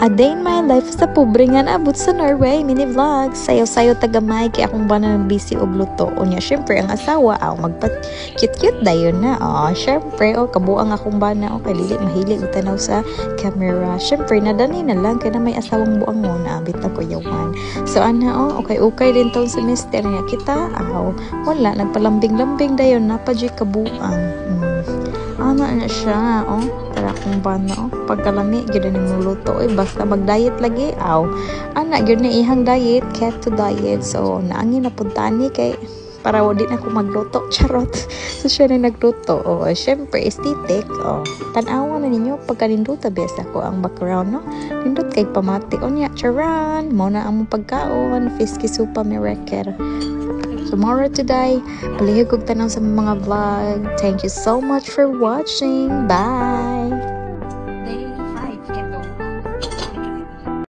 A day in my life sa pobre nga naabot sa Norway, mini vlog. Sayo-sayo tagamay kaya akong ba na busy og luto. O niya, syempre ang asawa, magpa-cute-cute dayon na. Syempre, kabuang akong bana, kay lili mahilig utanaw sa camera. Syempre, nadani na lang kaya na may asawang buang mo na abit na ko yawan. So ana, okay din taon semester niya kita. Wala, nagpalambing-lambing dayon, napadyoy kabuang. Ano na siya, tara kung ba na, pagkalami, gano'n yung luto, basta mag-diet lagi, anak, gano'n ihang diet, keto diet, so, naangin na puntaan ni, kay, para wadi na ako magluto, charot, so, siya na nagluto, syempre, aesthetic, tanawa na ninyo, pagka ninduta, best ako ang background, no, nindut kay pamati, niya, charan, muna ang pagkaon, fiski supa, mereker, tomorrow today. Palihig kong tanaw sa mga vlog. Thank you so much for watching. Bye!